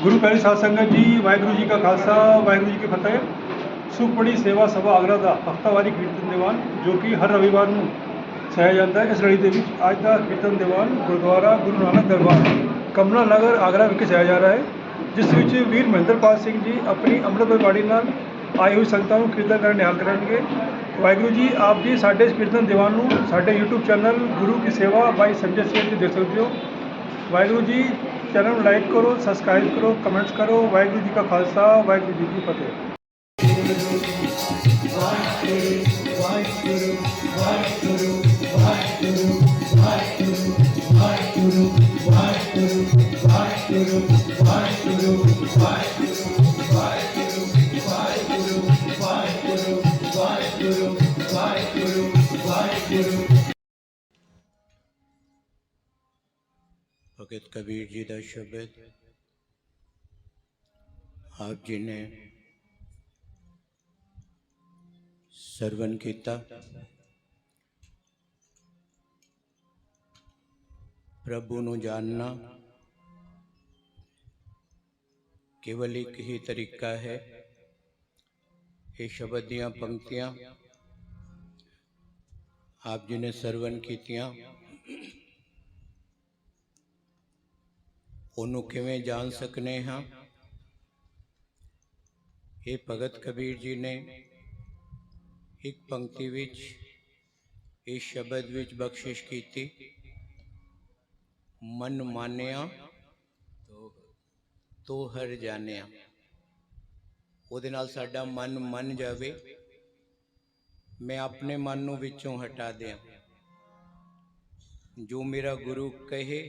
गुरु प्यारी साध संगत जी, वाहिगुरू जी का खालसा, वाहिगुरू जी की फतेह। सुखबड़ी सेवा सभा आगरा का हफ्तावारी कीर्तन दीवान जो कि हर रविवार ਨੂੰ ਸਹਿਆ ਜਾਂਦਾ ਹੈ। ਇਸ ਲੜੀ ਦੇ ਵਿੱਚ ਅੱਜ ਦਾ ਕੀਰਤਨ ਦੀਵਾਨ ਗੁਰਦੁਆਰਾ ਗੁਰੂ ਨਾਨਕ ਦਰਬਾਰ ਕਮਲਾ ਨਗਰ ਆਗਰਾ ਵਿਖੇ ਸਹਿਆ ਜਾ ਰਿਹਾ ਹੈ, ਜਿਸ ਵਿੱਚ ਵੀਰ ਮਹਿੰਦਰਪਾਲ ਸਿੰਘ ਜੀ ਆਪਣੀ ਅੰਮ੍ਰਿਤ ਬਾਣੀ ਨਾਲ ਆਈ ਹੋਈ ਸੰਗਤਾਂ ਨੂੰ ਕੀਰਤਨ ਕਰਨ ਨਿਹਾਲ ਕਰਨਗੇ। ਵਾਹਿਗੁਰੂ ਜੀ, ਆਪ ਜੀ ਸਾਡੇ ਇਸ ਕੀਰਤਨ ਦੀਵਾਨ ਨੂੰ ਸਾਡੇ YouTube ਚੈਨਲ ਗੁਰੂ ਕੀ ਸੇਵਾ ਬਾਈ ਸੰਜੇ ਸਿੰਘ ਤੇ ਦੇਖ ਸਕਦੇ ਹੋ। ਵਾਹਿਗੁਰੂ ਜੀ, चैनल में लाइक करो, सब्सक्राइब करो, कमेंट्स करो। वाहिगुरू जी का खालसा, वाहिगुरू जी की फतेह। भगत कबीर जी का शब्द आप जी ने सरवण किया। प्रभु नूं जानना केवल एक ही तरीका है। ये शब्द दियां पंक्तियां आप जी ने सरवण कीतियां, ਉਹਨੂੰ ਕਿਵੇਂ ਜਾਣ ਸਕਨੇ ਹਾਂ। ਇਹ ਭਗਤ ਕਬੀਰ ਜੀ ਨੇ ਇੱਕ ਪੰਕਤੀ ਵਿੱਚ ਇਸ ਸ਼ਬਦ ਵਿੱਚ ਬਖਸ਼ਿਸ਼ ਕੀਤੀ, ਮਨ ਮਾਨਿਆ ਤੋ ਹਰ ਜਾਣਿਆ। ਉਹਦੇ ਨਾਲ ਸਾਡਾ ਮਨ ਮੰਨ ਜਾਵੇ, ਮੈਂ ਆਪਣੇ ਮਨ ਨੂੰ ਵਿੱਚੋਂ ਹਟਾ ਦਿਆਂ। ਜੋ ਮੇਰਾ ਗੁਰੂ ਕਹੇ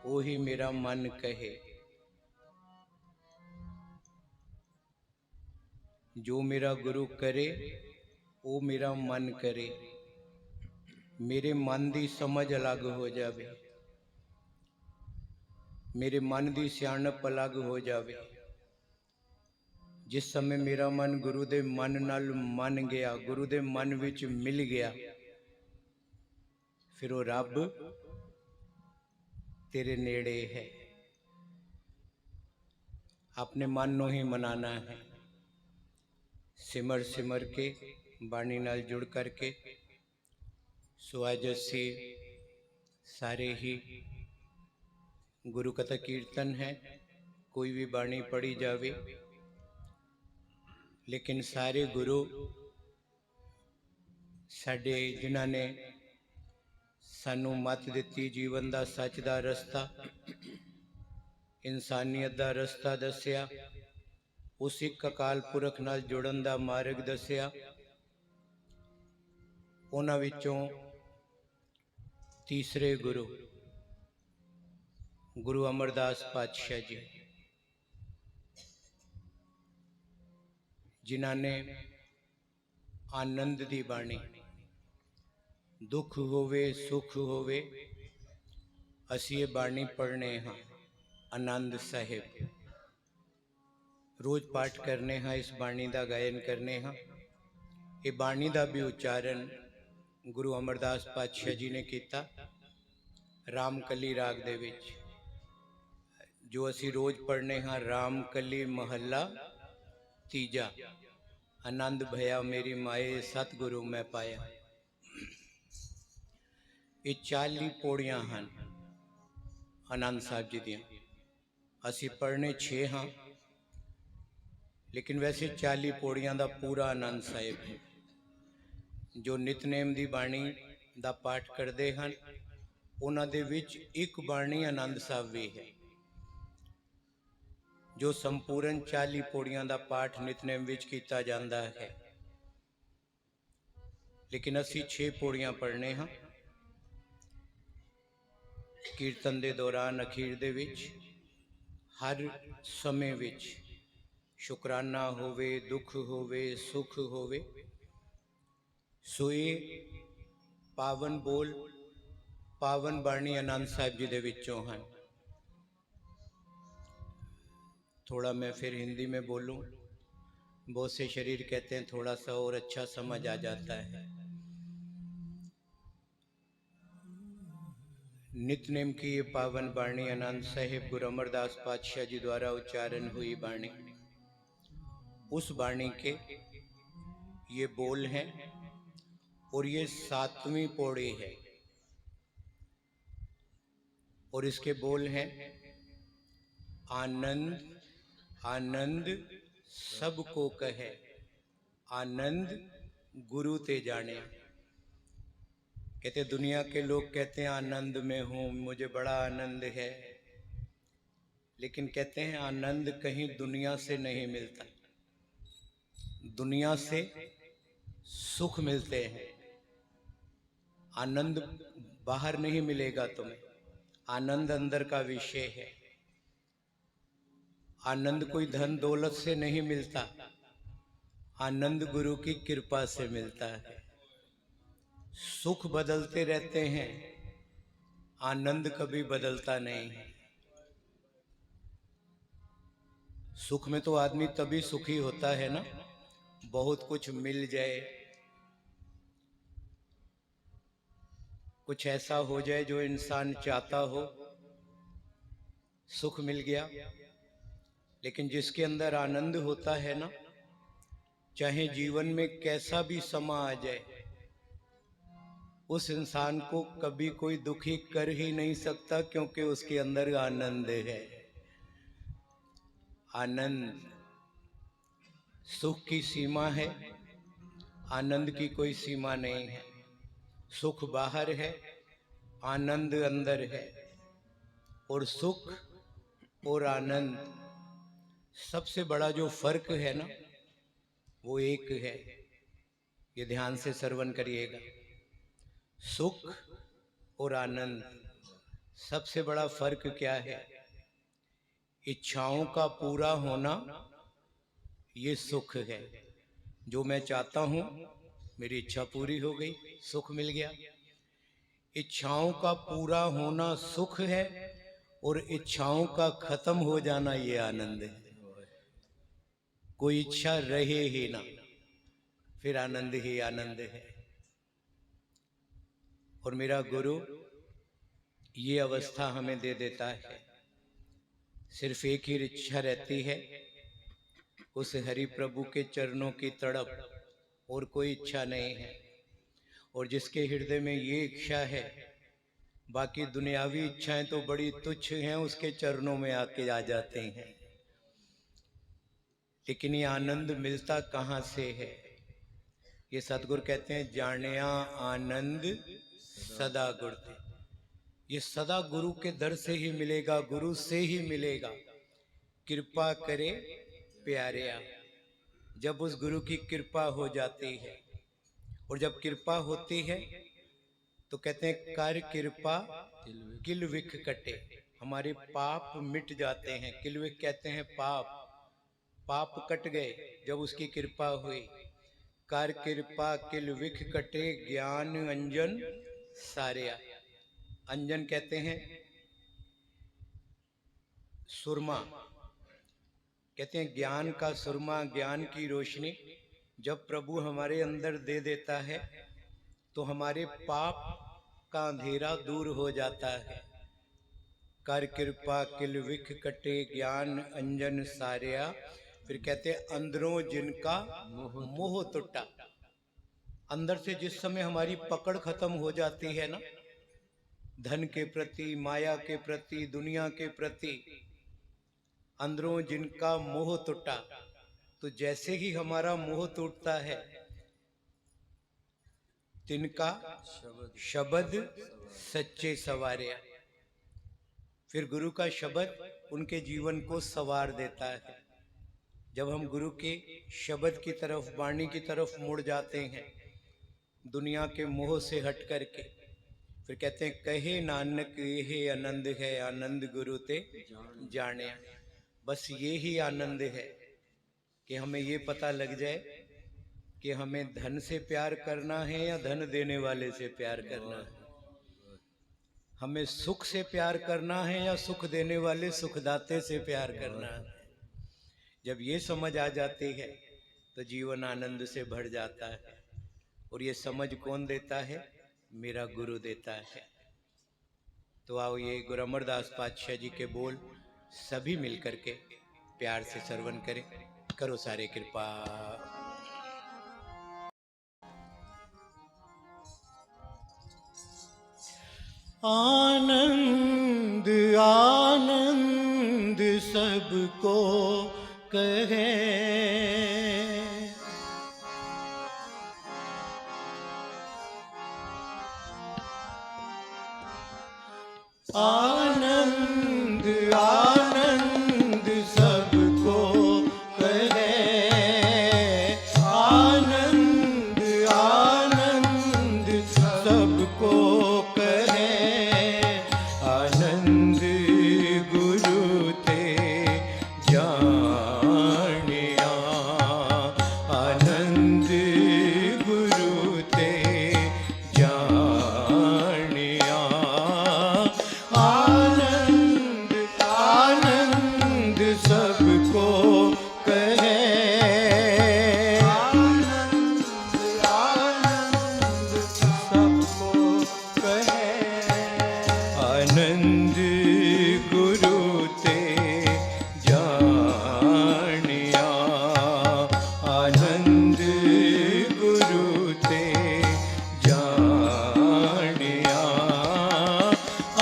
ਉਹੀ मेरा मन कहे, जो मेरा गुरु करे वो मेरा मन करे। मेरे मन की समझ अलग हो जावे, मेरे मन की सियाणप अलग हो जावे। जिस समय मेरा मन गुरु दे मन नाल मन गया, गुरु दे मन विच मिल गया, फिर वो रब तेरे नेड़े है। अपने मन को ही मनाना है, सिमर सिमर के बाणी नाल जुड़ करके। सो अज असी सारे ही गुरु कथा कीर्तन है, कोई भी बाणी पढ़ी जावे, लेकिन सारे गुरु साडे जिन्हां ने सानू मत दिती, जीवन का सच का रस्ता, इंसानियत का रस्ता दसिया, उस एक अकाल पुरख नाल जुड़न का मार्ग दसिया। उन्हां विचों तीसरे गुरु गुरु अमरदास पातशाह जी, जिन्हां ने आनंद की बाणी, दुख होवे सुख होवे, असी ये बाणी पढ़ने हाँ। आनंद साहिब रोज पाठ करने हाँ, इस बाणी का गायन करने हाँ। ये बाणी का भी उच्चारण गुरु अमरदास पातशाह जी ने किया रामकली राग दे विच, जो असी रोज पढ़ने हाँ। रामकली महला तीजा, आनंद भया मेरी माए सतगुरु मैं पाया। ये 40 पौड़ियां हैं आनंद साहब जी दियां। असी पढ़ने 6 हाँ, लेकिन वैसे 40 पौड़ियां का पूरा आनंद साहिब है। जो नितनेम की बाणी का पाठ करते हैं, उन्हां दे विच एक बाणी आनंद साहब भी है। जो संपूर्ण 40 पौड़ियां का पाठ नितनेम विच कीता जाता है, लेकिन असी 6 पौड़ियां पढ़ने हाँ। कीर्तन के दौरान अखीर दे विच हर समय विच शुकराना होवे, दुख होवे, सुख होवे, सोए पावन बोल पावन बाणी आनंद साहिब जी दे विचों हैं। थोड़ा मैं फिर हिंदी में बोलूं, बहुत से शरीर कहते हैं थोड़ा सा और अच्छा समझ आ जाता है। नित्यनेम की ये पावन वाणी आनंद साहिब गुरु अमरदास पातशाह जी द्वारा उच्चारण हुई वाणी, उस वाणी के ये बोल हैं और ये 7वीं पौड़ी है। और इसके बोल हैं, आनंद आनंद सबको कहे, आनंद गुरु ते जाने। कहते दुनिया के लोग कहते हैं आनंद में हूँ, मुझे बड़ा आनंद है, लेकिन कहते हैं आनंद कहीं दुनिया से नहीं मिलता। दुनिया से सुख मिलते हैं, आनंद बाहर नहीं मिलेगा तुम्हें, आनंद अंदर का विषय है। आनंद कोई धन दौलत से नहीं मिलता, आनंद गुरु की कृपा से मिलता है। सुख बदलते रहते हैं, आनंद कभी बदलता नहीं है। सुख में तो आदमी तभी सुखी होता है ना, बहुत कुछ मिल जाए, कुछ ऐसा हो जाए जो इंसान चाहता हो, सुख मिल गया। लेकिन जिसके अंदर आनंद होता है ना, चाहे जीवन में कैसा भी समा आ जाए, उस इंसान को कभी कोई दुखी कर ही नहीं सकता, क्योंकि उसके अंदर आनंद है। आनंद, सुख की सीमा है, आनंद की कोई सीमा नहीं है। सुख बाहर है, आनंद अंदर है। और सुख और आनंद, सबसे बड़ा जो फर्क है ना, वो एक है। ये ध्यान से श्रवण करिएगा। सुख और आनंद, सबसे बड़ा फर्क क्या है? इच्छाओं का पूरा होना, ये सुख है। जो मैं चाहता हूं, मेरी इच्छा पूरी हो गई, सुख मिल गया। इच्छाओं का पूरा होना सुख है, और इच्छाओं का खत्म हो जाना ये आनंद है। कोई इच्छा रहे ही ना, फिर आनंद ही आनंद है। और मेरा गुरु ये अवस्था हमें दे देता है। सिर्फ एक ही इच्छा रहती है, उस हरि प्रभु के चरणों की तड़प, और कोई इच्छा नहीं है। और जिसके हृदय में ये इच्छा है, बाकी दुनियावी इच्छाएं तो बड़ी तुच्छ हैं, उसके चरणों में आके आ जाते हैं। लेकिन ये आनंद मिलता कहाँ से है? ये सतगुरु कहते हैं, जानिया आनंद सदा गुर ते। ये सदा गुरु के दर से ही मिलेगा, गुरु से ही मिलेगा। कृपा करे प्यारिया, जब उस गुरु की कृपा हो जाती है। और जब कृपा होती है तो कहते हैं, कर कृपा किल विख कटे, हमारे पाप मिट जाते हैं। किल विख कहते हैं पाप, पाप कट गए जब उसकी कृपा हुई। कर कृपा किल विख कटे, ज्ञान अंजन सारिया। अंजन कहते हैं सुरमा, कहते हैं ज्ञान का सुरमा, ज्ञान की रोशनी जब प्रभु हमारे अंदर दे देता है, तो हमारे पाप का अंधेरा दूर हो जाता है। कर कृपा किल विख कटे, ज्ञान अंजन सारिया। फिर कहते हैं, अंदरों जिनका मोह टूटा। अंदर से जिस समय हमारी पकड़ खत्म हो जाती है ना, धन के प्रति, माया के प्रति, दुनिया के प्रति, अंदरों जिनका मोह टूटा, तो जैसे ही हमारा मोह टूटता है, तिनका शब्द सच्चे सवारिया। फिर गुरु का शब्द उनके जीवन को संवार देता है। जब हम गुरु के शब्द की तरफ, वाणी की तरफ मुड़ जाते हैं, दुनिया के मोह से हट करके, फिर कहते हैं, कहे नानक ये आनंद है, आनंद गुरु ते जाने। बस ये ही आनंद है कि हमें ये पता लग जाए कि हमें धन से प्यार करना है या धन देने वाले से प्यार करना है। हमें सुख से प्यार करना है या सुख देने वाले सुखदाते से प्यार करना है। जब ये समझ आ जाती है तो जीवन आनंद से भर जाता है। और ये समझ कौन देता है? मेरा गुरु देता है। तो आओ ये गुरु अमरदास पातशाह जी के बोल सभी मिलकर के प्यार से श्रवण करें। करो सारे कृपा। आनंद आनंद सबको कहे, आनंद आनंद सबको कहे, आनंद आनंद सबको कहे, आनंद गुरु ते जानिया, आनंद गुरु ते जानिया, आनंद आनंद सबको कहे, आनंद आनंद सबको कहे, आनंद गुरु ते जानिया, आनंद गुरु ते जानिया,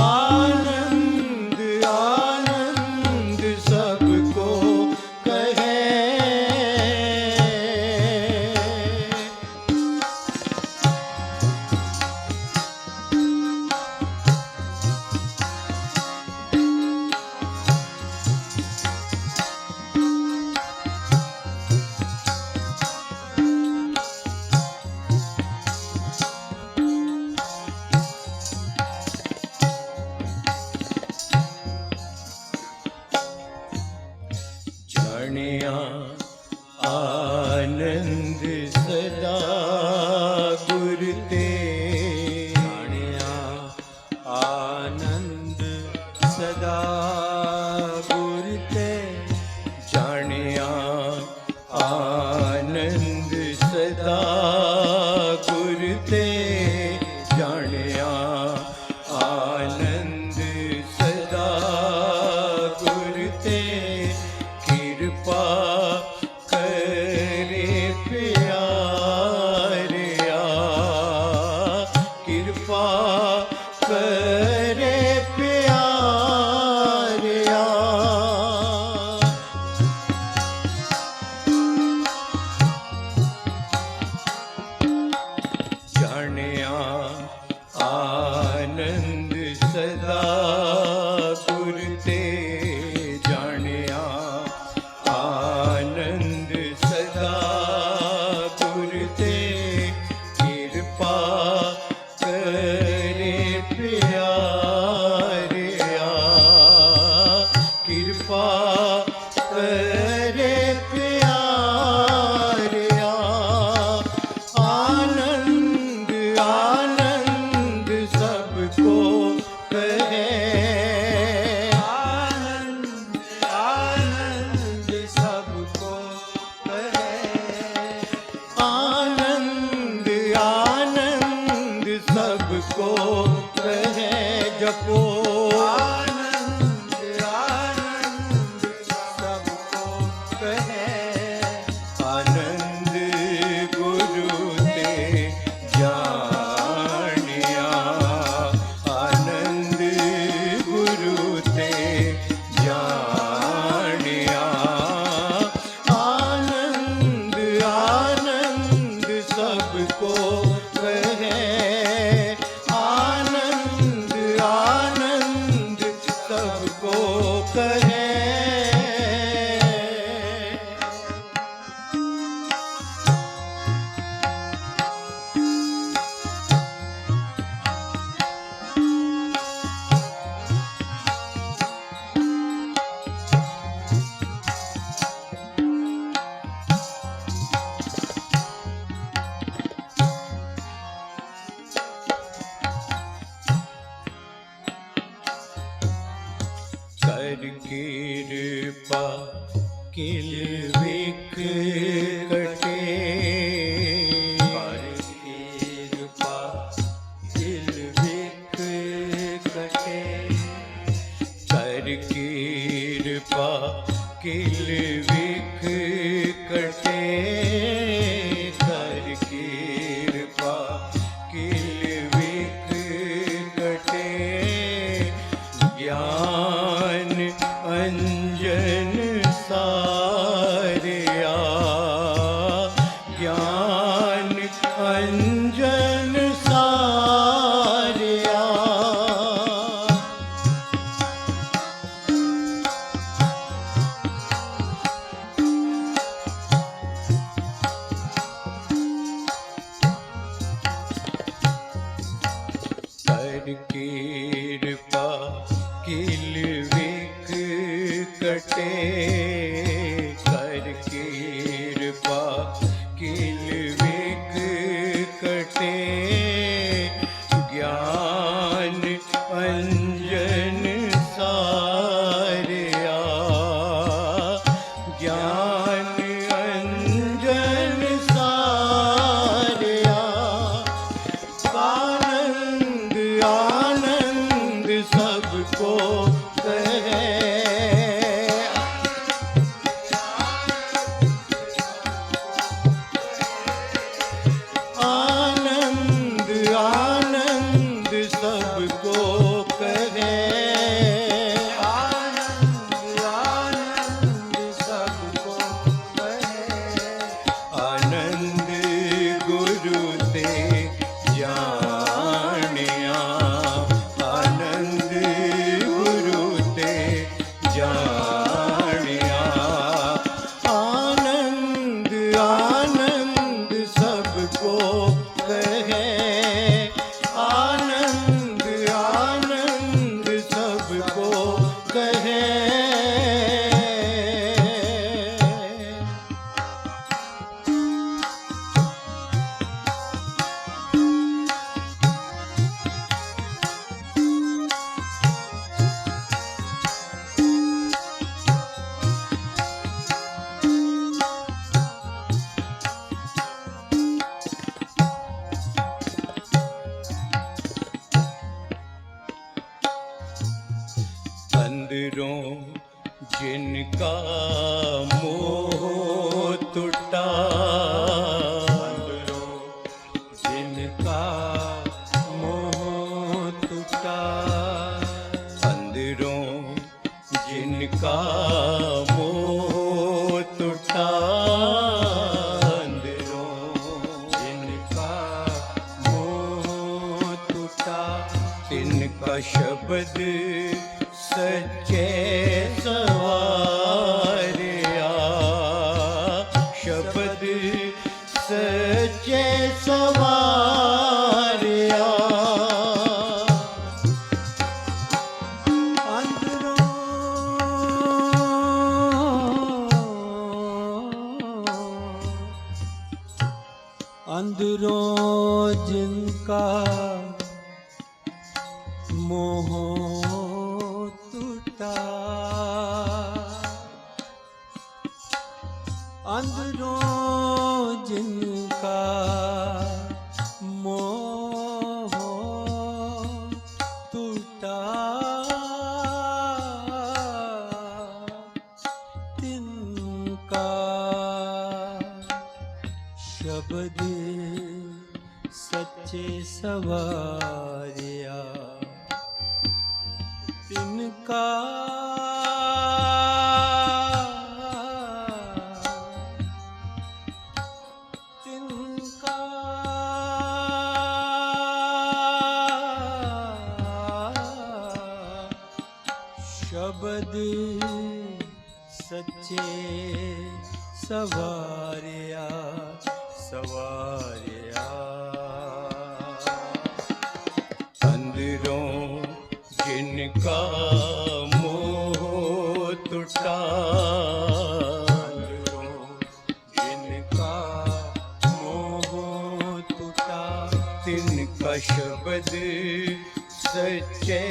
आनंद आनंद सबको कहे। जानिया आनंद सदा गुरु ते, जानिया आनंद सदा गुरु ते, जानिया आनंद सदा गुरु ते, जानिया आनंद सदा गुरु ते, कृपा करे प्यारिया, कृपा करे प्यारिया, जानिया आनंद सदा गुरु ते, जानिया आनंद सदा गुरु ते, कृपा करे प्यारिया, कृपा करे प्यारिया, आनंद आनंद सबको कहे, आनंद आनंद सबको कहे, आनंद आनंद सबको कहे, जपो आनंद आनंद सबको कहे, आनंद गुरु ते जानिया, आनंद गुरु ते जानिया, आनंद आनंद सबको कहे, आनंद आनंद सबको कहे। कर कृपा किल विक कटे, कर कृपा किल विक कटे, विख कटे कर कृपा किल विख कटे ज्ञान अंजन सारिया ज्ञान अंजन सारिया कर कृपा किल विख कटे कर कृपा किल विख कटे ज्ञान अंजन सारिया ज्ञान अंजन सारिया आनंद आनंद सबको कहे आनंद आनंद सबको कहे आनंद आनंद सबको कहे आनंद गुरु ते जानिया आनंद गुरु ते जानिया आनंद आनंद सबको कहे आनंद आनंद सबको कहे अंदरों जिनका मोह टूटा अंदरों जिनका मोह टूटा अंदरों जिनका मोह टूटा अंदरों जिनका मोह टूटा तिनका शब्द सच्चे सवारिया शब्द सच्चे सवारिया अंदरों जिनका मोह टूटा अंदरों जिनका मोह टूटा तिनका शब्द सच्चे सवारिया तिनका तिनका शब्द सच्चे सवारिया सवारिया अंदरों जिनका मोह टूटा अंदरों जिनका मोह टूटा तिनका शब्द सच्चे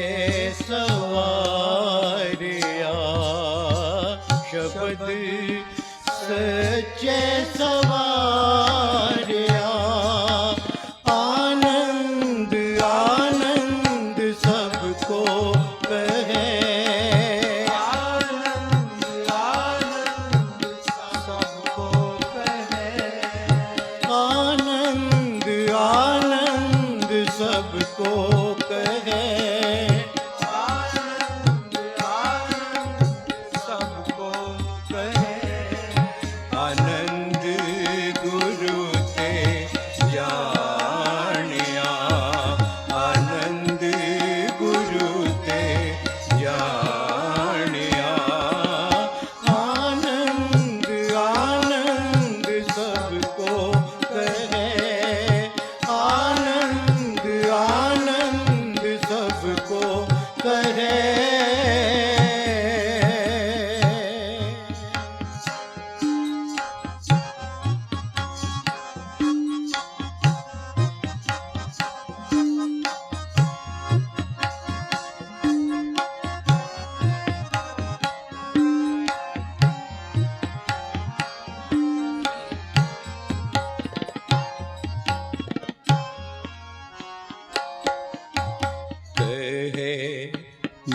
सवारिया शब्द सच्चे सवारिया आनंद आनंद सबको कहे आनंद आनंद आनंद गुरु ते जानिया, आनंद गुरु ते जानिया। आनंद आनंद सबको कहे, आनंद आनंद सबको कहे।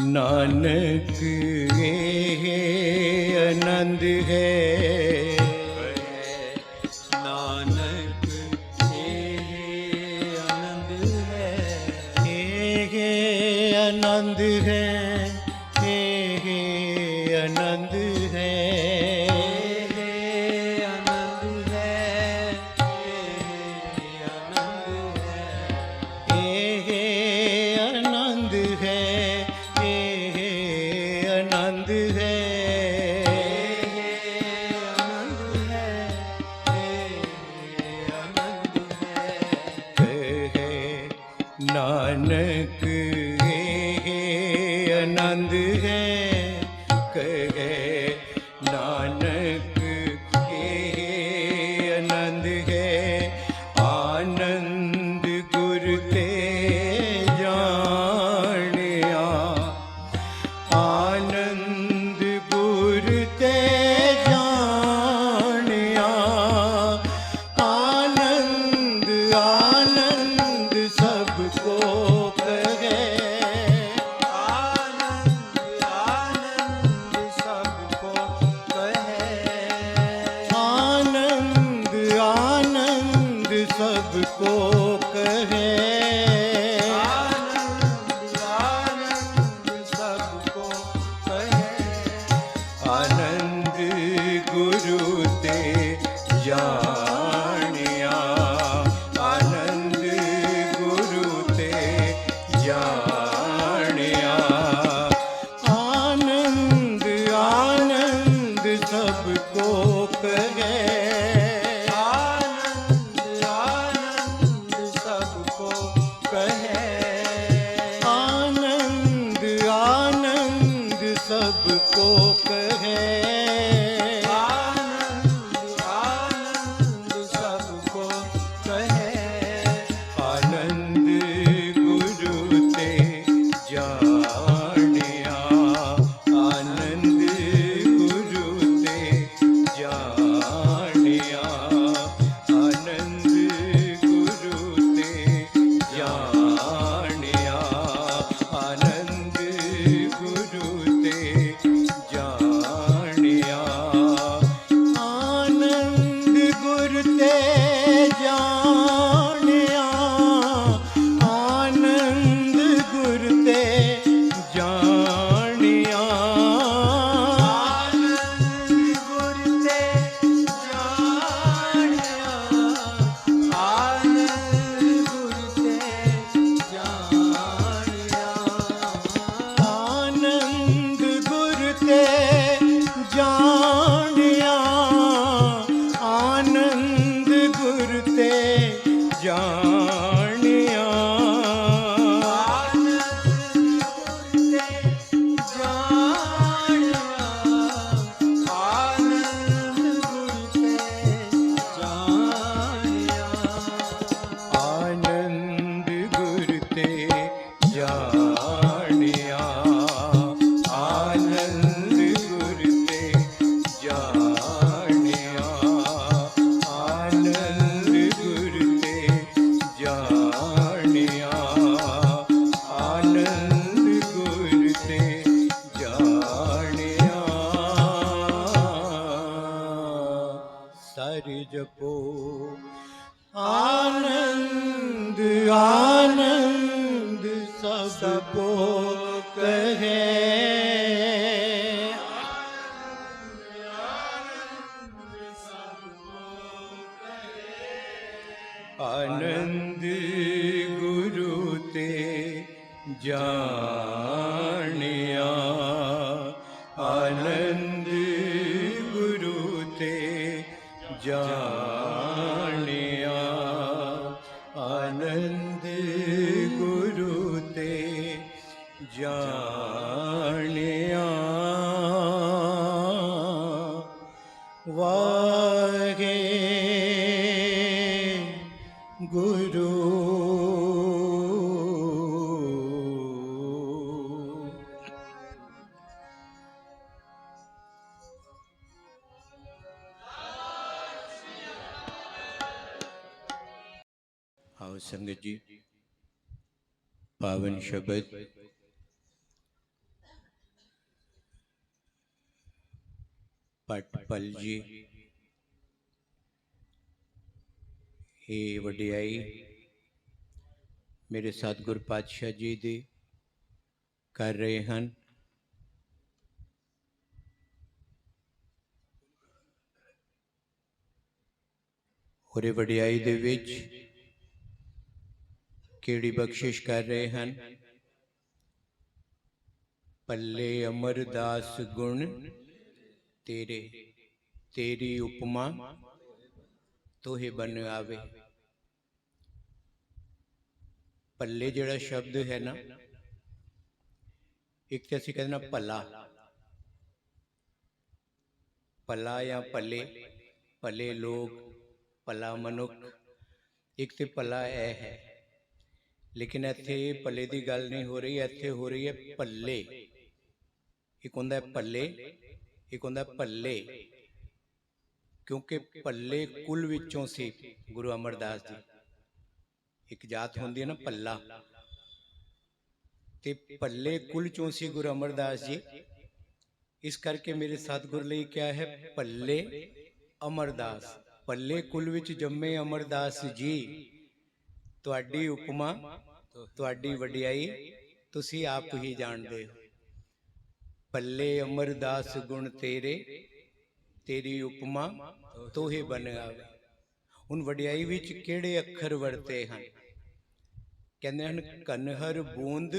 नानक ये आनंद है, नानक ये आनंद है, ये आनंद है, ये आनंद है, आनंद है, आनंद है, आनंद है, नानक ये आनंद है, कहे नानक ये आनंद है। आनंद गुरु ते जानिया, आनंद गुरु ते जानिया। आनंद आनंद सबको कहे, आनंद आनंद सबको कहे। आनंद आनंद सबको कहे, आनंद आनंद सबको कहे। आनंद गुरु ते जानिया, आनंद गुरु ते जानिया। आनंद आनंद सबको कहे, आनंद आनंद सबको कहे। आनंद आनंद सबको कहे, आनंद आनंद सबको कहे। आनंद गुरु ते जानिया, आनंद गुरु ते जानिया। आनंद गुरु ते जानिया, आनंद गुरु ते जानिया। आनंद गुरु ते जानिया, आनंद गुरु ते जानिया। आनंद गुरु ते जानिया, आनंद गुरु ते जानिया। आनंद गुरु ते जानिया, आनंद गुरु ते जानिया। आनंद गुरु ते जानिया, आनंद गुरु ते जानिया। आनंद गुरु ते जानिया, आनंद गुरु ते जानिया। सारे जपो आनंद आनंद सबको कहे। आनंद गुरु ते जानिया, आनंद गुरु ते जानिया, आनंद गुरु ते जानिया। वाहे गुरु आओ संगत जी, पावन शब्द पटपल जी ये वडियाई मेरे सतगुर पातशाह जी दी कर रहे हैं। और ये वडियाई दे विच केड़ी बख्शिश कर रहे हैं। पल्ले अमरदास गुण तेरे, तेरी उपमा तोहे बन आवे। पल्ले जिहड़ा शब्द है ना, एक तो असीं कहना भला, भला या भले, भले लोग, भला मनुख, एक तो भला ऐ है। लेकिन इत्थे भले की गल नहीं हो रही, इत्थे हो रही है पल्ले। एक हुंदा है पल्ले, एक हुंदा है भल्ले। क्योंकि भल्ले कुल विचों सी गुरु अमरदास जी। एक जात होंदी है ना भल्ला, ते भल्ले कुल चों सी गुरु अमरदास जी। इस करके मेरे सतगुर लई क्या है, भल्ले अमरदास। भल्ले कुल विच जम्मे अमरदास जी, तुहाडी उपमा, तुहाडी वडियाई तुसी आप ही जाणदे हो। भल्ले अमरदास गुण तेरे, तेरी उपमा तोहे बन आवे। हुण वडियाई विच किहड़े अखर वरते हैं? कहंदे हन कनहर बूंद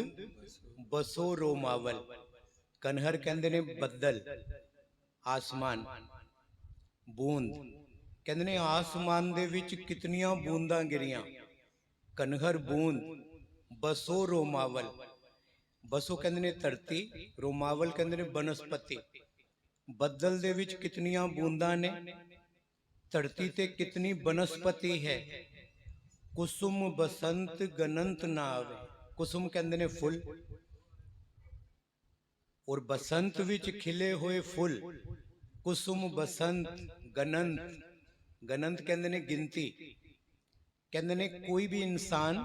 बसो रोमावल। कनहर कहंदे ने बदल, आसमान। बूंद कहंदे ने आसमान दे विच कितनियां बूंदां गिरियां। कनहर बूंद बसो रोमावल। बसो कहंदे ने धरती, रोमावल कहंदे ने बनस्पति। बदल दे विच कितनियां बूंदां ने, धरती ते कितनी बनस्पति है। कुसुम बसंत गनंत ना आवे। कुसुम कहंदे ने फुल, और बसंत विच खिले हुए फुल। कुसुम बसंत गनंत, गनंत कहंदे ने गिनती। कहंदे ने कोई भी इंसान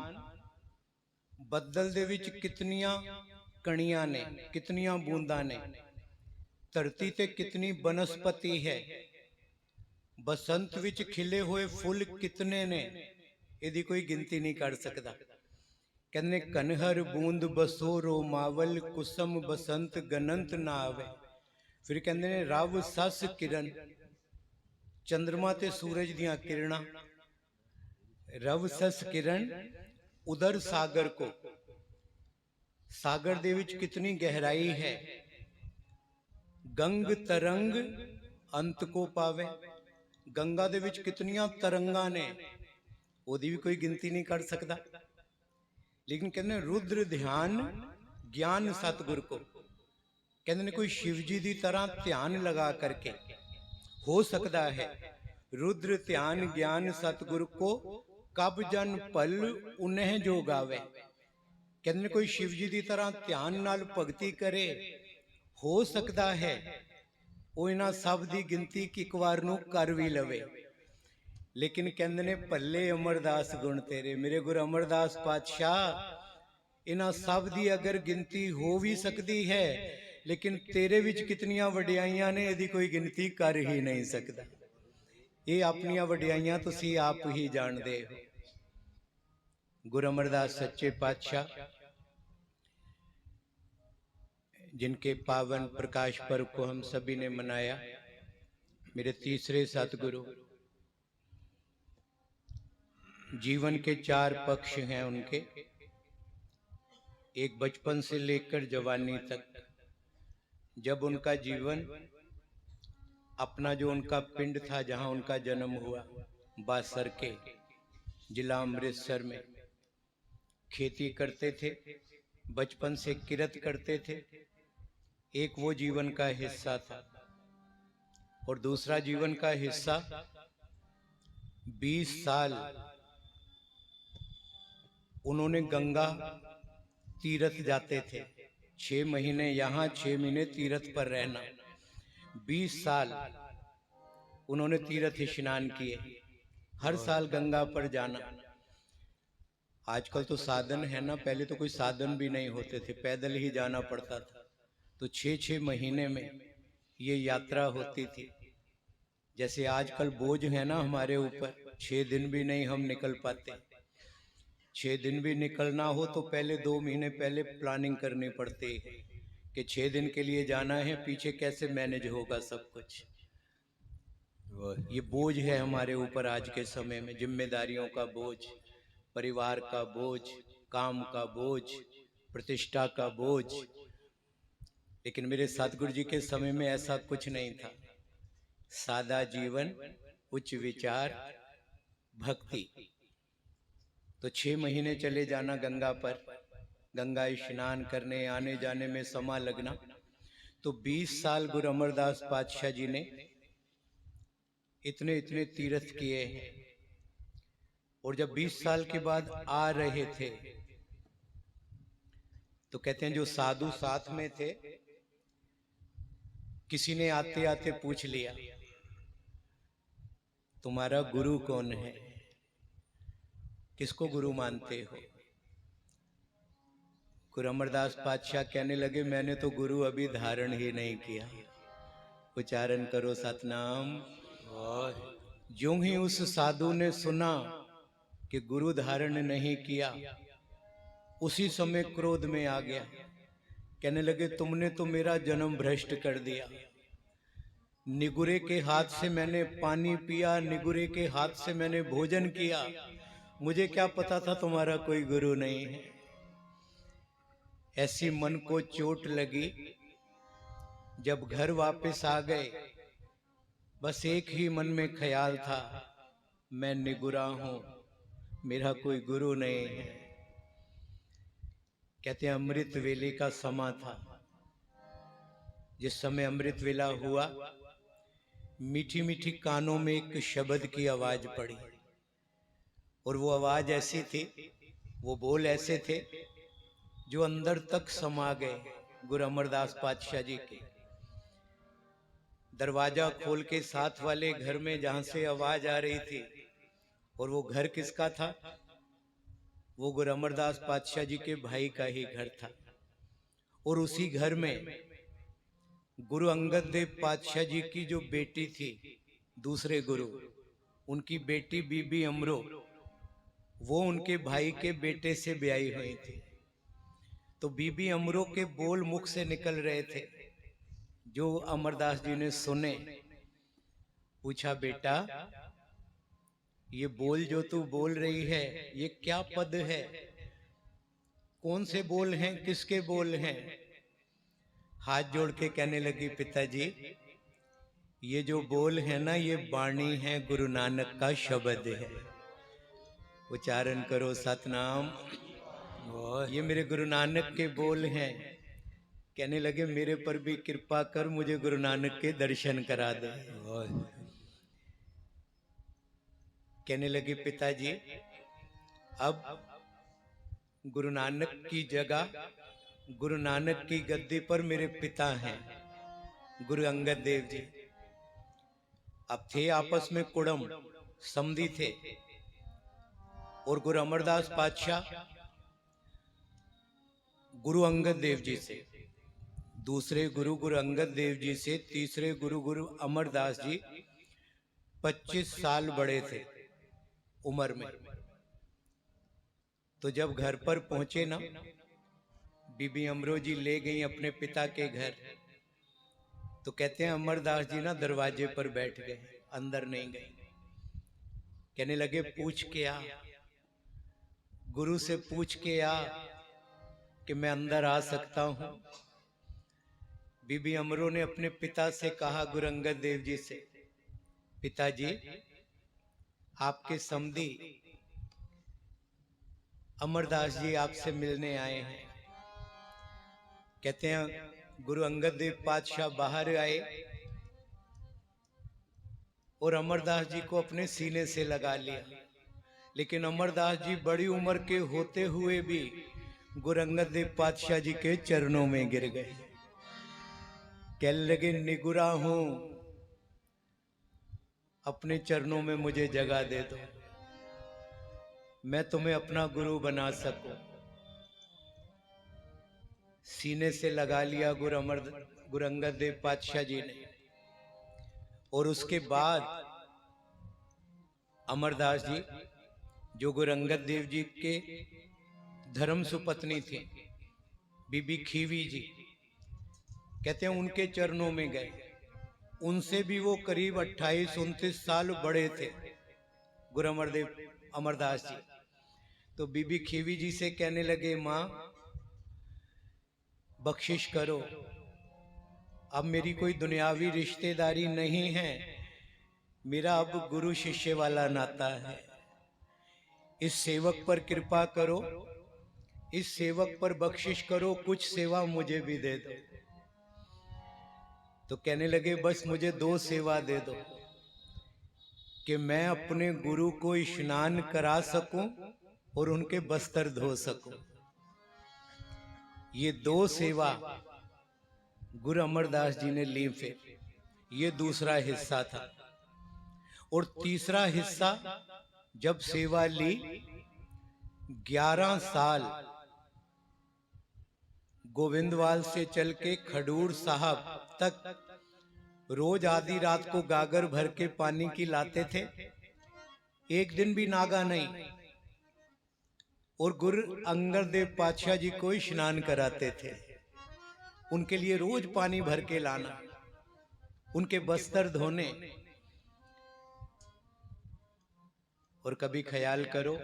बदल दे विच कितनियां कणियां ने, कितनियां बूंदां ने, धरती ते कितनी बनस्पति है, बसंत विच खिले हुए फुल कितने ने, इहदी कोई गिनती नहीं कर सकता। कहने कनहर बूंद बसो रोमावल, कुसम बसंत गनंत ना आवे। फिर कहते ने रव सस किरण, चंद्रमा ते सूरज दियां किरणा। रव सस किरण उधर सागर को, सागर दे विच कितनी गहराई है। गंग तरंग अंत को पावे। गंगा दे विच कितनियां तरंगां ने, ओदी भी कोई गिनती नहीं कर सकता। लेकिन कहते रुद्र ध्यान ज्ञान सतगुर को। कहते ने कोई शिव जी की तरह ध्यान लगा करके हो सकता है। रुद्र ध्यान ज्ञान सतगुर को, कब जन पल उन्हें जो गावे। कहते ने कोई शिव जी की तरह ध्यान नाल भगती करे, हो सकता है वो इन्हां सब की गिनती एक बार नूं कर भी लवे। लेकिन कहते ने भल्ले अमरदास गुण तेरे, मेरे गुरु अमरदास पातशाह, इन्हां सब की अगर गिनती हो भी सकती है, लेकिन तेरे विच कितनियां वडियाइयां ने, इहदी कोई गिनती कर ही नहीं सकता। ये अपनियां वडियाइयां तुसी आप ही जानदे हो। गुरु अमरदास सच्चे पातशाह जिनके पावन प्रकाश पर्व को हम सभी ने मनाया, मेरे तीसरे सतगुरु जीवन के चार पक्ष हैं उनके। एक बचपन से लेकर जवानी तक, जब उनका जीवन अपना जो उनका पिंड था, जहां उनका जन्म हुआ, बासर के जिला अमृतसर में, खेती करते थे, बचपन से किरत करते थे। एक वो जीवन का हिस्सा था। और दूसरा जीवन का हिस्सा 20 साल उन्होंने गंगा तीर्थ जाते थे। 6 महीने यहाँ, 6 महीने तीर्थ पर रहना। 20 साल उन्होंने तीर्थ स्नान किए, हर साल गंगा पर जाना। आजकल तो साधन है ना, पहले तो कोई साधन भी नहीं होते थे, पैदल ही जाना पड़ता था। तो 6-6 महीने में ये यात्रा होती थी। जैसे आजकल बोझ है ना हमारे ऊपर, 6 दिन भी नहीं हम निकल पाते। 6 दिन भी निकलना हो तो पहले 2 महीने पहले प्लानिंग करनी पड़ती है कि 6 दिन के लिए जाना है, पीछे कैसे मैनेज होगा सब कुछ। ये बोझ है हमारे ऊपर आज के समय में, जिम्मेदारियों का बोझ, परिवार का बोझ, काम का बोझ, प्रतिष्ठा का बोझ। लेकिन मेरे सतगुरु जी के समय में ऐसा कुछ नहीं था। सादा जीवन, उच्च विचार, भक्ति। तो 6 महीने चले जाना गंगा पर, गंगा स्नान करने आने जाने में समा लगना। तो 20 साल गुरु अमरदास पातशाह जी ने इतने इतने तीर्थ किए हैं। और जब 20 साल के बाद आ रहे थे तो कहते हैं जो साधु साथ में थे, किसी ने आते आते पूछ लिया, तुम्हारा गुरु कौन है, किसको गुरु मानते हो? गुरु अमरदास पातशाह कहने लगे, मैंने तो गुरु अभी धारण ही नहीं किया। उच्चारण करो सतनाम। ज्यों ही उस साधु ने सुना कि गुरु धारण नहीं किया, उसी समय क्रोध में आ गया। कहने लगे, तुमने तो मेरा जन्म भ्रष्ट कर दिया। निगुरे के हाथ से मैंने पानी पिया, निगुरे के हाथ से मैंने भोजन किया, मुझे क्या पता था तुम्हारा कोई गुरु नहीं है। ऐसी मन को चोट लगी। जब घर वापस आ गए, बस एक ही मन में ख्याल था, मैं निगुरा हूं, मेरा कोई गुरु नहीं है। कहते हैं अमृत वेले का समा था। जिस समय अमृत वेला हुआ, मीठी मीठी कानों में एक शब्द की आवाज पड़ी। और वो आवाज ऐसी थी, वो बोल ऐसे थे जो अंदर तक समा गए गुरु अमरदास पातशाह जी के। दरवाजा खोल के साथ वाले घर में जहां से आवाज आ रही थी, और वो घर किसका था? वो गुरु अमरदास पातशाह जी के भाई का ही घर था। और उसी घर में गुरु अंगद देव पातशाह जी की जो बेटी थी, दूसरे गुरु, उनकी बेटी बीबी अमरो, वो उनके भाई के बेटे से ब्याही हुई थी। तो बीबी अमरो के बोल मुख से निकल रहे थे, जो अमरदास जी ने सुने। पूछा, बेटा ये बोल जो तू बोल रही है, ये क्या पद है? कौन से बोल हैं, किसके बोल हैं? हाथ जोड़ के कहने लगी, पिताजी ये जो बोल है ना, ये वाणी है, गुरु नानक का शब्द है। उच्चारण करो सतनाम। ये मेरे गुरु नानक के बोल हैं। कहने लगे, मेरे पर भी कृपा कर, मुझे गुरु नानक के दर्शन करा दे। कहने लगे, पिताजी अब गुरु नानक की जगह, गुरु नानक की गद्दी पर मेरे पिता हैं, गुरु अंगद देव जी। अब थे आपस में कुड़म, समधी थे। और गुरु अमरदास पातशाह गुरु अंगद देव जी से, दूसरे गुरु गुरु अंगद देव जी से, तीसरे गुरु गुरु अमरदास जी 25 साल बड़े थे उम्र में। तो जब घर पर पहुंचे ना, बीबी अमरो जी ले गई अपने पिता के घर। तो कहते हैं अमरदास जी ना दरवाजे पर बैठ गए, अंदर नहीं गए। कहने लगे, पूछ क्या? गुरु से पूछ के आ कि मैं अंदर आ सकता हूं। बीबी अमरो ने अपने पिता से कहा, गुरु अंगद देव जी से, पिताजी आपके समधी अमरदास जी आपसे मिलने आए हैं। कहते हैं गुरु अंगद देव पातशाह बाहर आए और अमरदास जी को अपने सीने से लगा लिया। लेकिन अमरदास जी बड़ी उम्र के होते हुए भी गुरु अंगद देव पातशाह जी के चरणों में गिर गए। कहने लगे, निगुरा हूं, अपने चरणों में मुझे जगह दे दो, मैं तुम्हें अपना गुरु बना सकूं। सीने से लगा लिया गुरु अंगद देव पातशाह जी ने। और उसके बाद अमरदास जी, जो गुरु अंगद देव जी के धर्म सुपत्नी थी बीबी खीवी जी, कहते हैं उनके चरणों में गए। उनसे भी वो करीब 28-29 साल बड़े थे गुरु अमरदास जी। तो बीबी खीवी जी से कहने लगे, माँ बख्शिश करो, अब मेरी कोई दुनियावी रिश्तेदारी नहीं है, मेरा अब गुरु शिष्य वाला नाता है। इस सेवक पर कृपा करो, इस सेवक पर बख्शिश करो, कुछ सेवा मुझे भी दे दो। तो कहने लगे, बस मुझे 2 सेवा दे दो कि मैं अपने गुरु को स्नान करा सकूं और उनके बस्तर धो सकूं। ये 2 सेवा गुरु अमरदास जी ने ली। फिर ये दूसरा हिस्सा था। और तीसरा हिस्सा, जब सेवा ली, 11 साल गोविंदवाल से चल के खडूर साहब तक रोज आधी रात को गागर भर के पानी की लाते थे, एक दिन भी नागा नहीं। और गुरु अंगद देव पातशाह जी को स्नान कराते थे, उनके लिए रोज पानी भर के लाना, उनके बस्तर धोने। और कभी ख्याल करो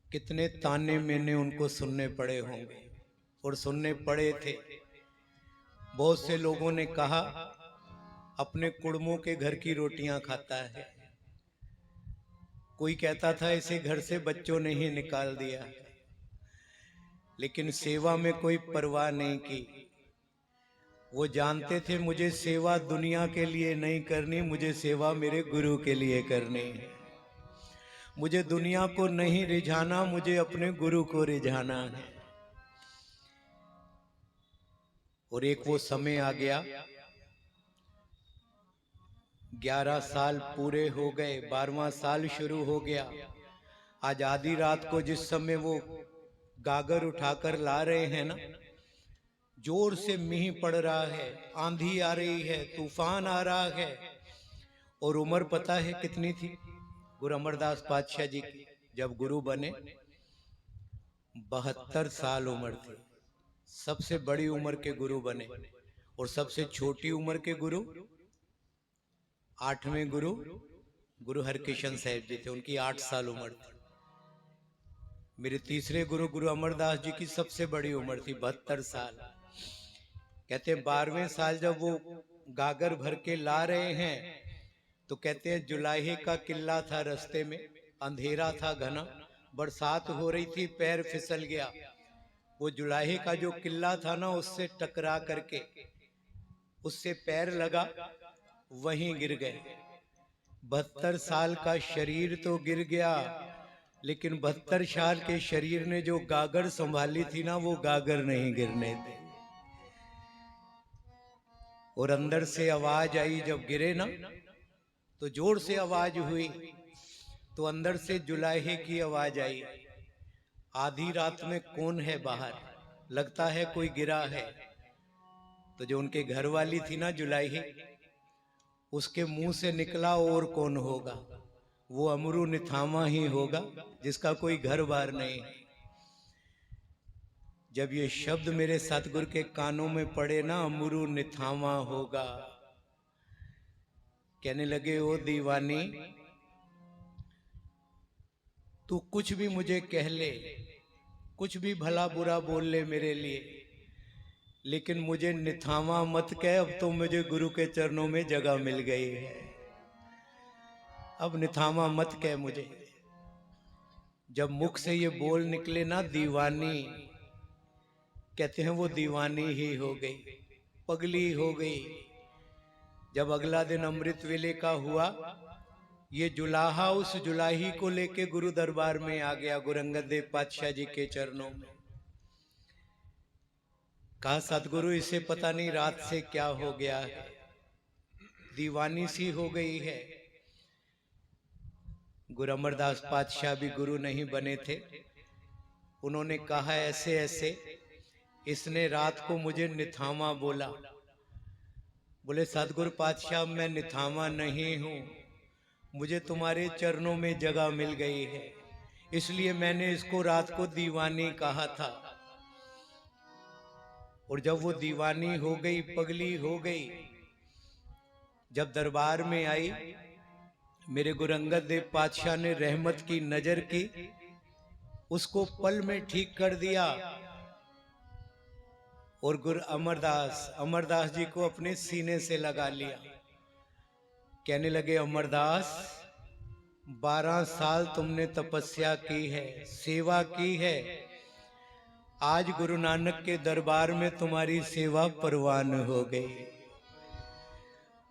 कितने ताने मैंने उनको सुनने पड़े होंगे, और सुनने पड़े थे। बहुत से लोगों ने कहा अपने कुड़मों के घर की रोटियां खाता है, कोई कहता था इसे घर से बच्चों ने ही निकाल दिया। लेकिन सेवा में कोई परवाह नहीं की। वो जानते थे मुझे सेवा दुनिया के लिए नहीं करनी, मुझे सेवा मेरे गुरु के लिए करनी है। मुझे दुनिया को नहीं रिझाना, मुझे अपने गुरु को रिझाना है। और एक वो समय आ गया, 11 साल पूरे हो गए, 12वां साल शुरू हो गया। आज आधी रात को जिस समय वो गागर उठाकर ला रहे हैं ना, जोर से मींह पड़ रहा है, आंधी आ रही है, तूफान आ रहा है। और उम्र पता है कितनी थी गुरु अमरदास पातशाह जी की जब गुरु बने? 72 साल उम्र थी। सबसे बड़ी उम्र के गुरु बने। और सबसे छोटी उम्र के गुरु 8वें गुरु हरकिशन साहिब जी थे, उनकी 8 साल उम्र थी। मेरे तीसरे गुरु अमरदास जी की सबसे बड़ी उम्र थी 72 साल। कहते हैं 12वें साल जब वो गागर भर के ला रहे हैं, तो कहते हैं जुलाहे का किला था, रास्ते में अंधेरा था घना, बरसात हो रही थी, पैर फिसल गया। वो जुलाहे का जो किला था ना, उससे टकरा करके उससे पैर लगा, वहीं गिर गए। 72 साल का शरीर तो गिर गया, लेकिन 72 साल के शरीर ने जो गागर संभाली थी ना, वो गागर नहीं गिरने दी। और अंदर से आवाज आई जब गिरे ना, तो जोर से आवाज हुई, तो अंदर से जुलाहे की आवाज आई, आधी रात में कौन है बाहर, लगता है कोई गिरा है। तो जो उनके घर वाली थी ना जुलाही, उसके मुंह से निकला और कौन होगा, वो अमरू निथामा ही होगा, जिसका कोई घर बार नहीं। जब ये शब्द मेरे सतगुरु के कानों में पड़े ना, अमरू निथामा होगा, कहने लगे ओ दीवानी, तू कुछ भी मुझे कह ले, कुछ भी भला बुरा बोल ले मेरे लिए, लेकिन मुझे निथावा मत कह। अब तो मुझे गुरु के चरणों में जगह मिल गई है, अब निथावा मत कह मुझे। जब मुख से ये बोल निकले ना दीवानी, कहते हैं वो दीवानी ही हो गई, पगली हो गई। जब अगला दिन अमृत वेले का हुआ, ये जुलाहा उस जुलाही को लेके गुरु दरबार में आ गया, गुरु अंगद देव पातशाह जी के चरणों में। कहा सतगुरु इसे पता नहीं रात से क्या हो गया है, दीवानी सी हो गई है। गुरु अमरदास पातशाह भी गुरु नहीं बने थे। उन्होंने कहा ऐसे ऐसे, इसने रात को मुझे निथावा बोला। बोले सतगुरु पातशाह मैं निथावा नहीं हूं, मुझे तुम्हारे चरणों में जगह मिल गई है, इसलिए मैंने इसको रात को दीवानी कहा था। और जब वो दीवानी हो गई, पगली हो गई, जब दरबार में आई, मेरे गुरु अंगद देव पातशाह ने रहमत की नजर की, उसको पल में ठीक कर दिया। और गुरु अमरदास जी को अपने सीने से लगा लिया। कहने लगे अमरदास 12 साल तुमने तपस्या की है, सेवा की है, आज गुरु नानक के दरबार में तुम्हारी सेवा परवान हो गई।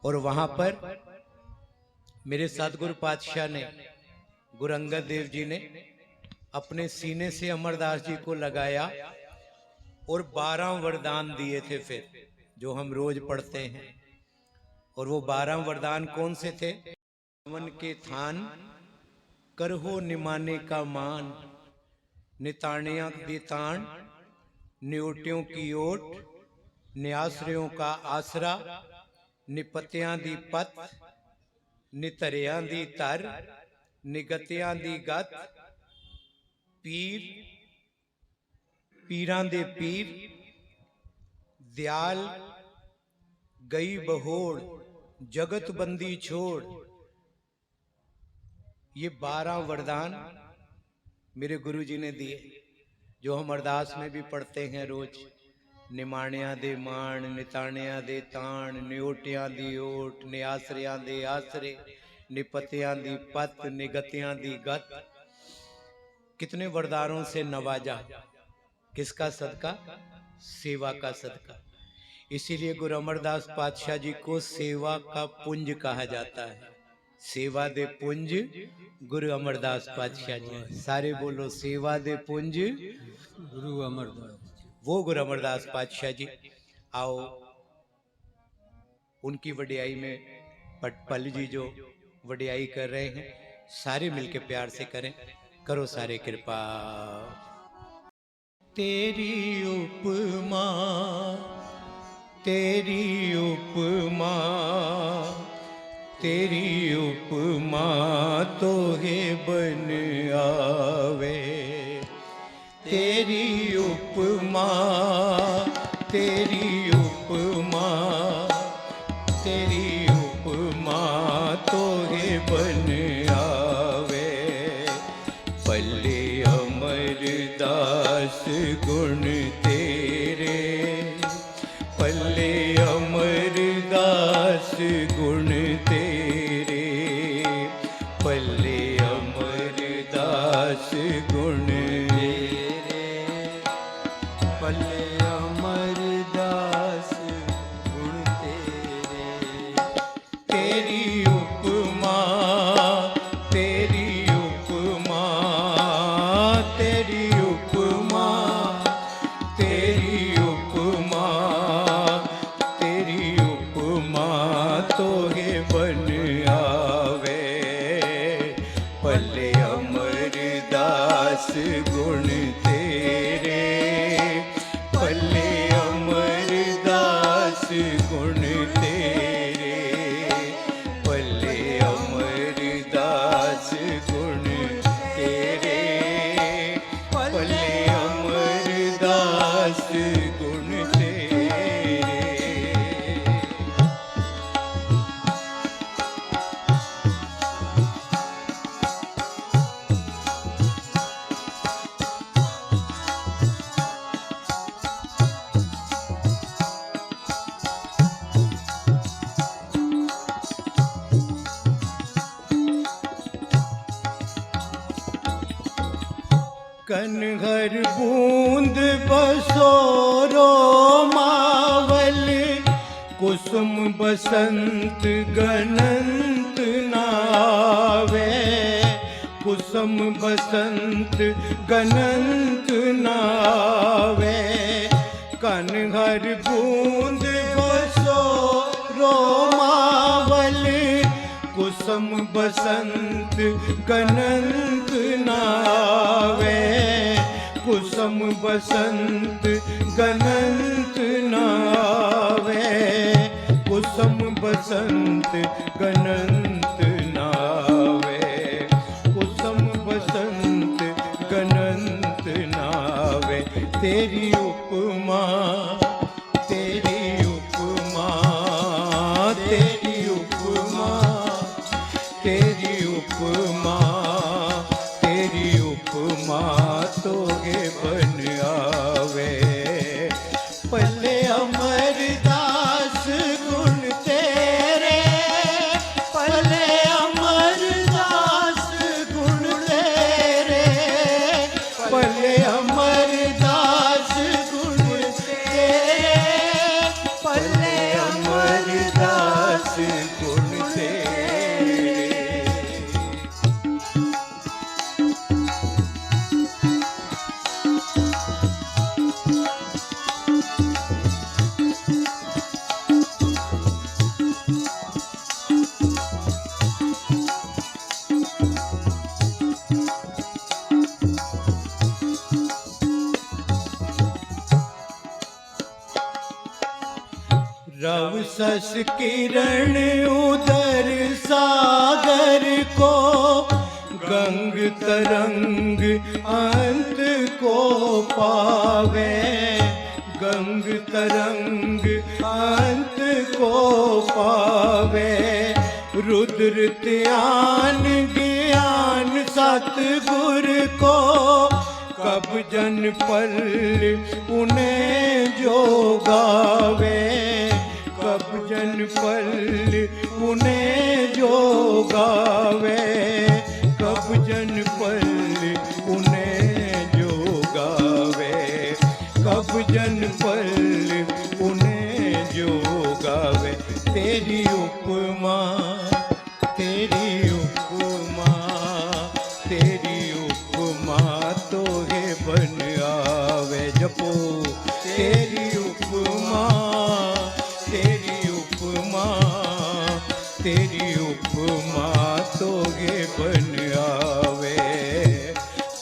और वहां पर मेरे सतगुरु पातशाह ने, गुरु अंगद देव जी ने अपने सीने से अमरदास जी को लगाया और 12 वरदान दिए थे फिर, जो हम रोज पढ़ते हैं। और वो 12 वरदान कौन से थे? मन के थान करहो निमाने का मान, निताणिया दी ताण, न्योटियों की ओट, न्यासरियों का आसरा, निपत्तियां दी पत, नितरियां दी तर, निगतियां दी गत, पीर पीरां दे पीर, दयाल गई बहोड़, जगत बंदी छोड़। ये 12 वरदान मेरे गुरु जी ने दिए, जो हम अरदास में भी पढ़ते हैं रोज। निमाणिया दे मान, निताणिया दे ताण, न्योटिया दी ओट, नियासरिया दे आसरे, निपतियां दी पत, निगतियां दी गत। कितने वरदानों से नवाजा, किसका सदका? सेवा का सदका। इसीलिए गुरु अमरदास पातशाह जी को सेवा का पुंज कहा जाता है। सेवा दे पुंज गुरु अमरदास पातशाह जी। सारे बोलो सेवा दे पुंज गुरु अमरदास। वो गुरु अमरदास पातशाह जी। आओ उनकी वडियाई में पटपल जी जो वडियाई कर रहे हैं, सारे मिलके प्यार से करें। करो सारे कृपा। तेरी उपमा, तेरी उपमा, तेरी उपमा तो है बन आवे। तेरी उपमा, तेरी उपमा, तेरी उपमा तो है बन आवे। पल्ले अमरदास गुण तेरे, पल्ले अमरदास गुण तेरे, पल्ले अमरदास गुण तेरे, पल्ले अमरदास गुण तेरे। तेरी उपमा, तेरी उपमा, तेरी उपमा, तेरी उपमा, तेरी उपमा तो है बन आवे। पल्ले अमरदास गुण तेरे, पल्ले अमरदास गुण तेरे, पल्ले अमरदास गुण तेरे, पल्ले अमरदास गुण तेरे। कनघर बूंद बसोरो मावल, कुसुम बसंत गणंत नावे, कुसुम बसंत गणंत नावे। कनघर बूंद बसोरो मावल, कुसुम बसंत गणंत नावे, कुसुम बसंत गणंत नावे, कुसुम बसंत गणंत नावे, कुसुम बसंत गणंत नावे। तेरी उपमा, तेरी उपमा, तेरी उपमा, तेरी उपमा, तेरी उपमा तोगे बन आवे। पल्ले अमरदास गुण तेरे, पल्ले अमरदास गुण तेरे, पल्ले अमरदास गुण तेरे, पल्ले अमरदास गुण तेरे। रव सस किरण उदर सागर को, गंग तरंग अंत को पावे, गंग तरंग अंत को पावे। रुद्र त्यान ज्ञान सतगुर को, कब जन पल उन्हें जो गावे, कब जन पल उन्हें जो गावे, कब जन पल उन्हें जो गावे, कब जन पल उन्हें जो गावे। तेरी उपमा, तेरी उपमा, तेरी उपमा तो है बन आवे। जपो तेरी उपमा, तेरी उपमा, तेरी उपमा तो है बन आवे।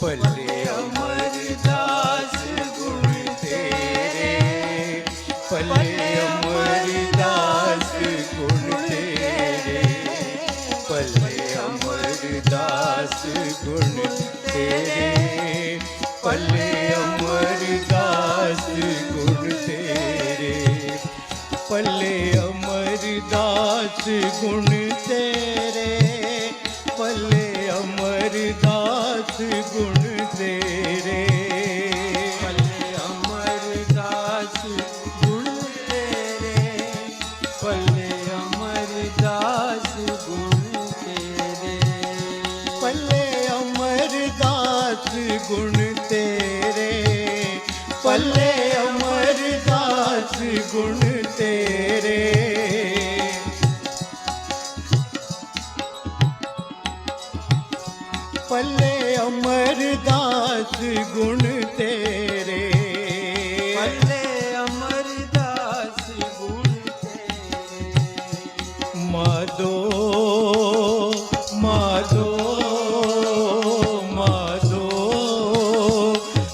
पल्ले अमरदास गुण तेरे, पल्ले अमरदास गुण तेरे, पल्ले अमरदास गुण तेरे, पल्ले अमरदास गुण तेरे, पल्ले अमरदास गुण तेरे, पल्ले अमरदास गुण तेरे, पल्ले अमरदास गुण तेरे, पल्ले अमरदास गुण तेरे, पल्ले अमरदास गुण तेरे, पल्ले अमरदास गुण तेरे। पल्ले अमरदास गुण तेरे, पल्ले अमरदास गुण तेरे। माधो माधो माधो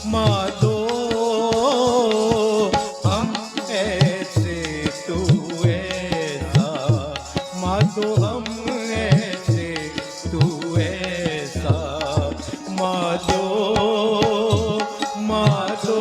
माधो, हम ऐसे तू ऐसा, माधो हम ऐसे तू ऐसा। माधो माधो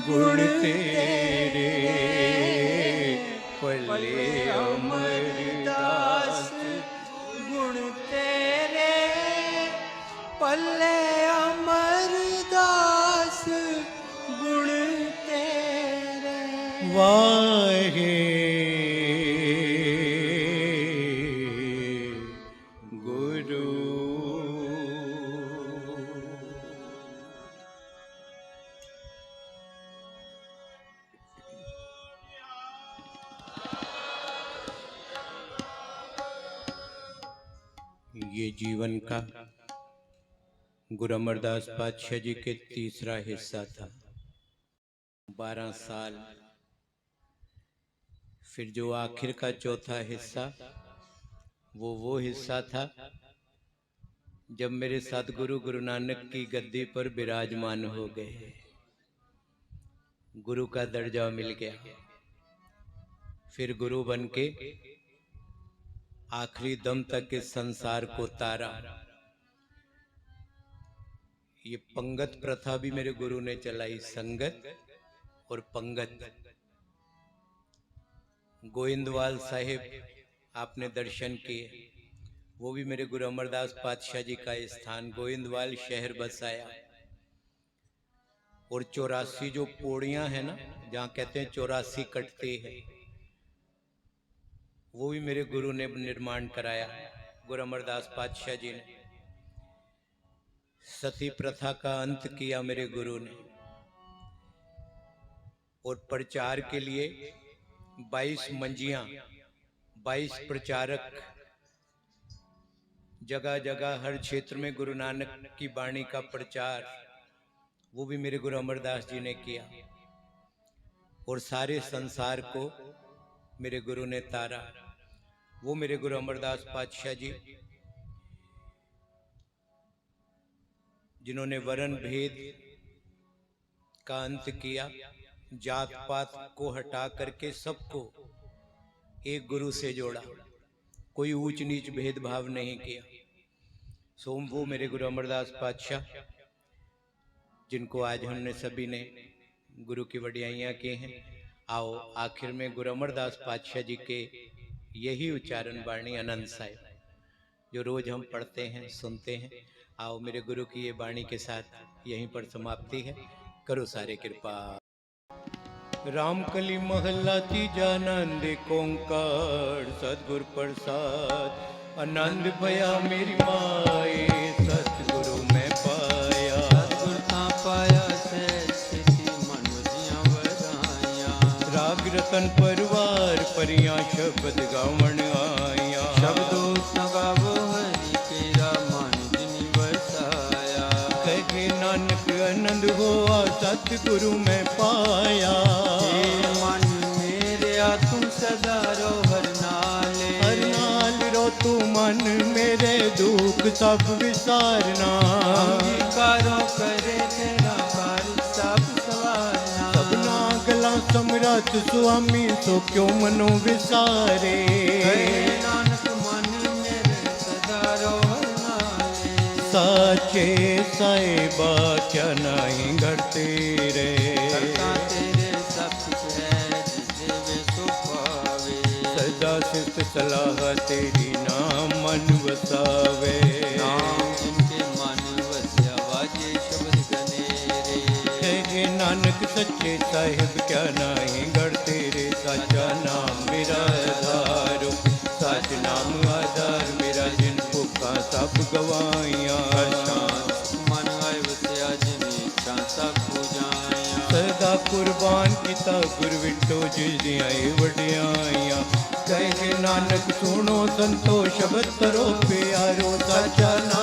गुण तेरे पल्ले अमरदास। गुण तेरे पल्ले अमरदास, गुण तेरे। वाहे गुरु। ये जीवन का गुरु अमरदास पातशाह जी के तीसरा हिस्सा था। 12 साल। फिर जो आखिर का चौथा हिस्सा, वो हिस्सा था जब मेरे सतगुरु गुरु नानक की गद्दी पर विराजमान हो गए, गुरु का दर्जा मिल गया। फिर गुरु बन के आखिरी दम तक इस संसार को तारा। ये पंगत प्रथा भी मेरे गुरु ने चलाई, संगत और पंगत। गोविंदवाल साहिब आपने दर्शन किए, वो भी मेरे गुरु अमरदास पातशाह जी का स्थान। गोविंदवाल शहर बसाया। और 84 जो पौड़ियां हैं ना, जहाँ कहते हैं 84 कटते हैं, वो भी मेरे गुरु ने निर्माण कराया, गुरु अमरदास पातशाह जी ने। सती प्रथा का अंत किया मेरे गुरु ने। और प्रचार के लिए 22 मंजियां, 22 प्रचारक, जगह जगह हर क्षेत्र में गुरु नानक की वाणी का प्रचार, वो भी मेरे गुरु अमरदास जी ने किया। और सारे संसार को मेरे गुरु ने तारा। वो मेरे गुरु अमरदास पातशाह जी जिन्होंने वर्ण भेद का अंत किया, जात पात को हटा करके सबको एक गुरु से जोड़ा, कोई ऊंच नीच भेदभाव नहीं किया। सो वो मेरे गुरु अमरदास पातशाह जिनको आज हमने सभी ने गुरु की वडियाइयाँ की हैं। आओ आखिर में गुरु अमरदास पातशाह जी के यही उच्चारण वाणी आनंद साहिब जो रोज हम पढ़ते हैं, सुनते हैं। आओ मेरे गुरु की ये वाणी के साथ यहीं पर समाप्ति है। करो सारे कृपा। रामकली महला तीजा आनंद ओंकार, सतगुर प्रसाद आनंद भया मेरी माए, सतगुरु मैं पाया। सतगुर ता पाया से सिद्धि मन वजियां वराया। राग रतन परवार परियां शब्द गावण आया। शब्दों गावो हरि केरा मन जिनि वसाया। कहे नानक आनंद हुआ सतगुरु मैं पाया। हे मन मेरे तू सदा रो हर नाले। हर नाल रो तू मन मेरे दुख सब विसारना। अंगीकारो करे तेरा कार्य सब सवारना। सबना गला समरथ स्वामी सो क्यों मनो विसारे। हे नानक मन मेरे सदा रो हर नाले। साचे साहिबा क्या नहीं घर तेरे। करता तेरे सब कुछ है जिसे वे सो पावे। सदा सित सलाह तेरी नाम मन वसावे। नाम जिनके मन वस्या वाजे शब्द गनेरे। हे नानक सच्चे साहिब क्या नहीं घर तेरे। साचा नाम मेरा आधार, सच नाम आधार मेरा, जिन भुखा सब गवाइया। मन आए वस्या जिन इच्छा सब पूजाया। सदा कुर्बान किता गुर विटो जिसदियां वडियाइयां। कहे नानक सुनो संतो शब्द करो प्यारो, साचा नाम